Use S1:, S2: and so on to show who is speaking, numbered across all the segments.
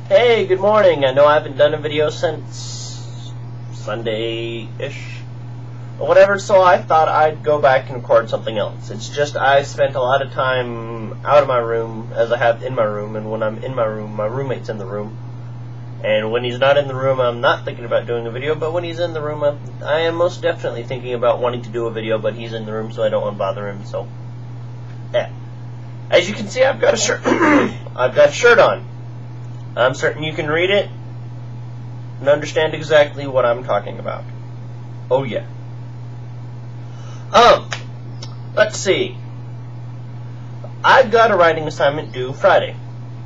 S1: Hey, good morning. I know I haven't done a video since Sunday-ish or whatever, so I thought I'd go back and record something else. It's just I spent a lot of time out of my room, as I have in my room, and when I'm in my room, my roommate's in the room. And when he's not in the room, I'm not thinking about doing a video, but when he's in the room, I am most definitely thinking about wanting to do a video, but he's in the room, so I don't want to bother him, so yeah. As you can see, I've got a shirt I've got a shirt on. I'm certain you can read it and understand exactly what I'm talking about. Oh yeah. Let's see. I've got a writing assignment due Friday.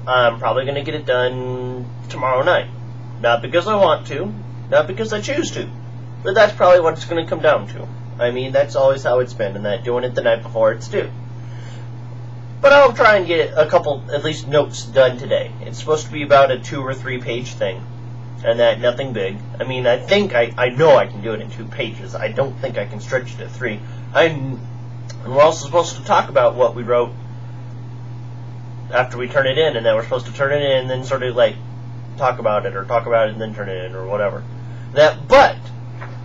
S1: I'm probably going to get it done tomorrow night. Not because I want to, not because I choose to, but that's probably what it's going to come down to. I mean, that's always how it's been, and that doing it the night before it's due. But I'll try and get a couple, at least, notes done today. It's supposed to be about a 2 or 3 page thing, and that nothing big. I mean, I think I know I can do it in 2 pages. I don't think I can stretch it to 3. And we're also supposed to talk about what we wrote after we turn it in, and then we're supposed to turn it in and then sort of like talk about it and then turn it in or whatever. But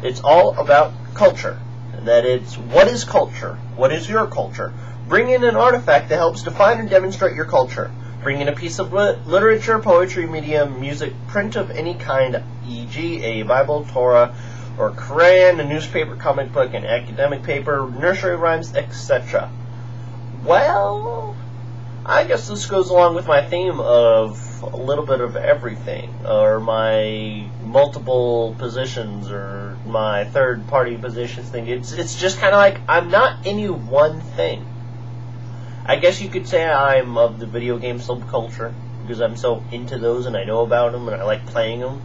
S1: it's all about culture. And that it's what is culture? What is your culture? Bring in an artifact that helps define and demonstrate your culture. Bring in a piece of literature, poetry, medium, music, print of any kind, e.g. a Bible, Torah, or Quran, a newspaper, comic book, an academic paper, nursery rhymes, etc. Well, I guess this goes along with my theme of a little bit of everything, or my multiple positions, or my third-party positions thing. It's just kind of like I'm not any one thing. I guess you could say I'm of the video game subculture, because I'm so into those and I know about them and I like playing them.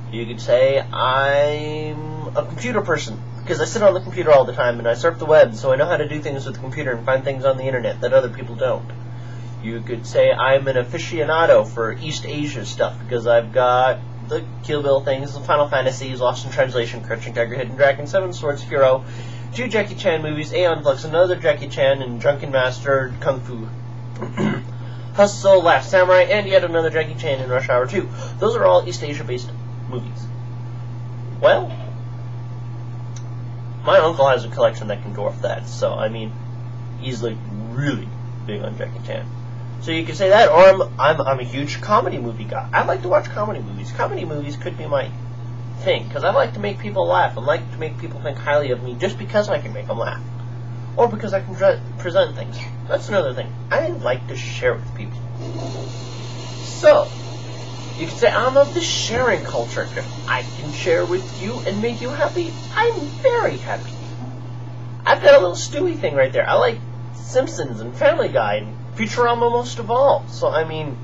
S1: You could say I'm a computer person, because I sit on the computer all the time and I surf the web, so I know how to do things with the computer and find things on the internet that other people don't. You could say I'm an aficionado for East Asia stuff, because I've got the Kill Bill things, the Final Fantasies, Lost in Translation, Crouching Tiger, Hidden Dragon, Seven Swords, Hero, 2 Jackie Chan movies, Aeon Flux, another Jackie Chan, and Drunken Master, Kung Fu, Hustle, Last Samurai, and yet another Jackie Chan in Rush Hour 2. Those are all East Asia-based movies. Well, my uncle has a collection that can dwarf that, so, I mean, he's, like, really big on Jackie Chan. So you could say that, or I'm a huge comedy movie guy. I like to watch comedy movies. Comedy movies could be my thing, because I like to make people laugh. I like to make people think highly of me just because I can make them laugh, or because I can present things. That's another thing. I like to share with people. So you can say I'm of the sharing culture. If I can share with you and make you happy, I'm very happy. I've got a little Stewie thing right there. I like Simpsons and Family Guy and Futurama most of all. So I mean,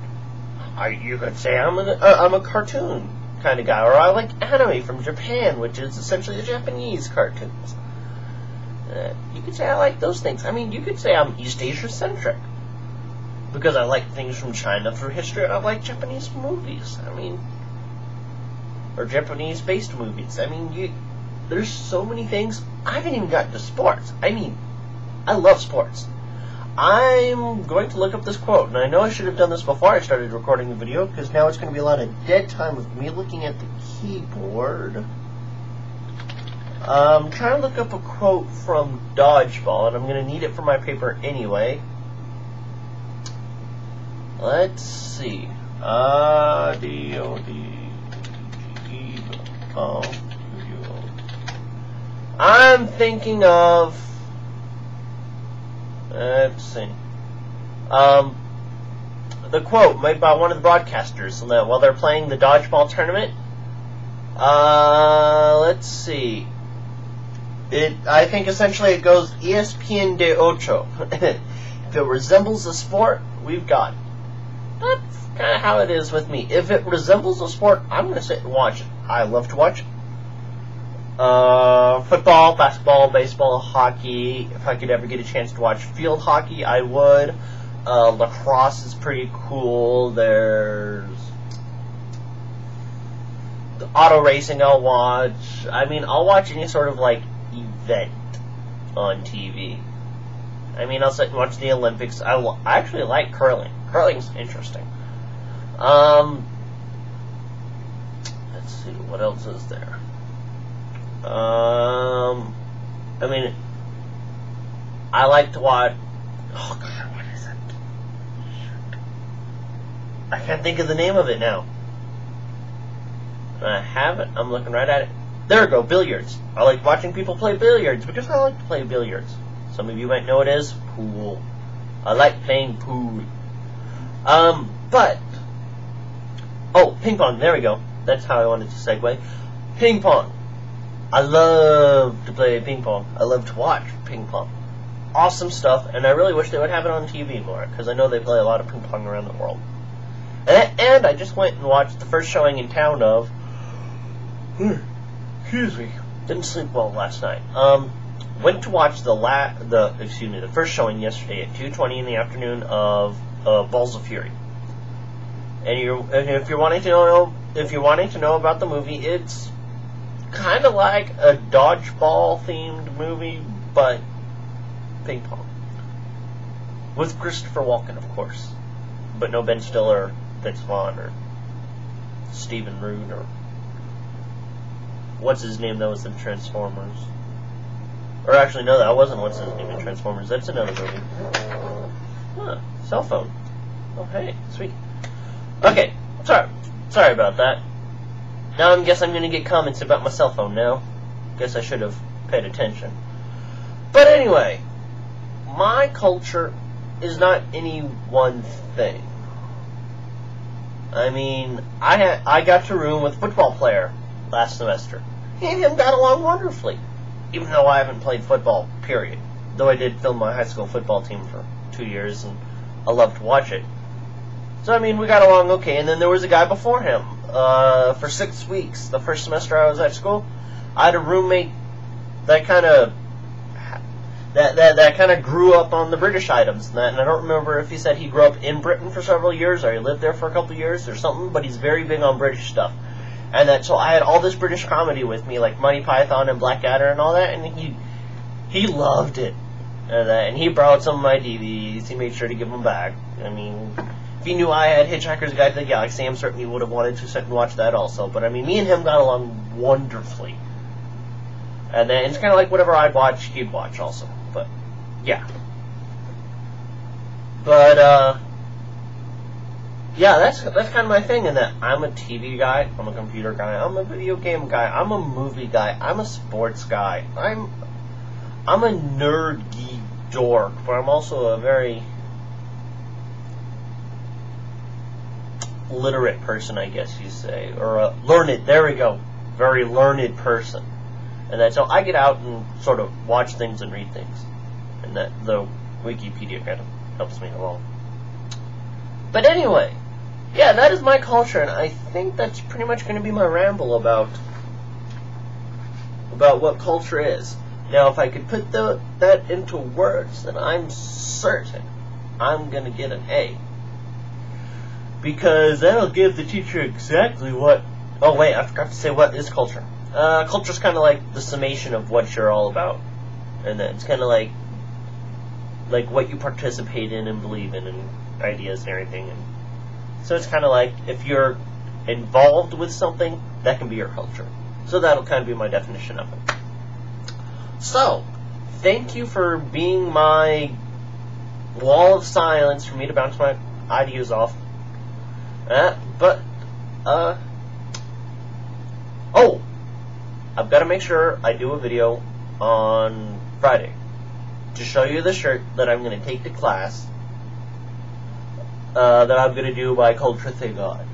S1: you could say I'm a cartoon kind of guy, or I like anime from Japan, which is essentially the Japanese cartoons. You could say I like those things. I mean, you could say I'm East Asia centric, because I like things from China through history. I like Japanese movies. I mean, or Japanese based movies. I mean, there's so many things. I haven't even gotten to sports. I mean, I love sports. I'm going to look up this quote, and I know I should have done this before I started recording the video, because now it's going to be a lot of dead time with me looking at the keyboard. I'm trying to look up a quote from Dodgeball, and I'm going to need it for my paper anyway. Let's see. I'm thinking of... Let's see. The quote made by one of the broadcasters while they're playing the Dodgeball tournament. Let's see. I think essentially it goes ESPN de Ochio. If it resembles a sport, we've got it. That's kind of how it is with me. If it resembles a sport, I'm going to sit and watch it. I love to watch it. Football, basketball, baseball, hockey. If I could ever get a chance to watch field hockey, I would. Lacrosse is pretty cool. There's the auto racing I'll watch. I mean, I'll watch any sort of, like, event on TV. I mean, I'll sit and watch the Olympics. I actually like curling. Curling's interesting. Let's see, what else is there? I mean, I like to watch. Oh God, what is it? I can't think of the name of it now. I have it. I'm looking right at it. There we go. Billiards. I like watching people play billiards because I like to play billiards. Some of you might know it is pool. I like playing pool. But ping pong. There we go. That's how I wanted to segue. Ping pong. I love to play ping pong. I love to watch ping pong. Awesome stuff, and I really wish they would have it on TV more, because I know they play a lot of ping pong around the world. And I just went and watched the first showing in town of... Excuse me. Didn't sleep well last night. Went to watch the first showing yesterday at 2:20 in the afternoon of Balls of Fury. And if you're wanting to know about the movie, it's kind of like a Dodgeball themed movie, but ping pong. With Christopher Walken, of course. But no Ben Stiller, Vince Vaughn, or Stephen Root, or what's his name that was in Transformers. Or actually, no, that wasn't what's his name in Transformers. That's another movie. Huh, cell phone. Oh, hey, sweet. Okay, sorry about that. Now I guess I'm going to get comments about my cell phone now. Guess I should have paid attention. But anyway, my culture is not any one thing. I mean, I got to room with a football player last semester. He and him got along wonderfully, even though I haven't played football, period. Though I did film my high school football team for 2 years, and I loved to watch it. So, I mean, we got along okay. And then there was a guy before him. For 6 weeks, the first semester I was at school, I had a roommate that kind of grew up on the British items. And I don't remember if he said he grew up in Britain for several years or he lived there for a couple of years or something, but he's very big on British stuff. And so I had all this British comedy with me, like Monty Python and Blackadder and all that, and he loved it. And he borrowed some of my DVDs. He made sure to give them back. I mean, if he knew I had Hitchhiker's Guide to the Galaxy, I'm certain he would have wanted to sit and watch that also. But I mean, me and him got along wonderfully. And then it's kind of like whatever I'd watch, he'd watch also. But yeah. But yeah, that's kind of my thing. In that I'm a TV guy, I'm a computer guy, I'm a video game guy, I'm a movie guy, I'm a sports guy, I'm a nerd geek dork, but I'm also a very literate person, I guess you say, or a learned. There we go, very learned person. And that so I get out and sort of watch things and read things, and that the Wikipedia kind of helps me along. But anyway, yeah, that is my culture, and I think that's pretty much going to be my ramble about what culture is. Now, if I could put that into words, then I'm certain I'm going to get an A. Because that'll give the teacher exactly what... Oh, wait, I forgot to say what is culture. Culture's kind of like the summation of what you're all about. And then it's kind of like what you participate in and believe in and ideas and everything. And so it's kind of like if you're involved with something, that can be your culture. So that'll kind of be my definition of it. So, thank you for being my wall of silence for me to bounce my ideas off. Oh, I've got to make sure I do a video on Friday to show you the shirt that I'm going to take to class that I'm going to do by Culture Thank God.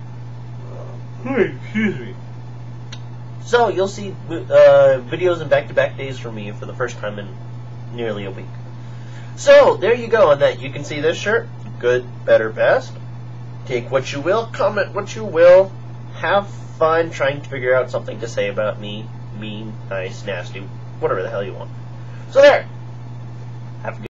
S1: Excuse me. So, you'll see videos in back-to-back days from me for the first time in nearly a week. So, there you go on that. You can see this shirt. Good, better, best. Take what you will, comment what you will. Have fun trying to figure out something to say about me. Mean, nice, nasty, whatever the hell you want. So there. Have a good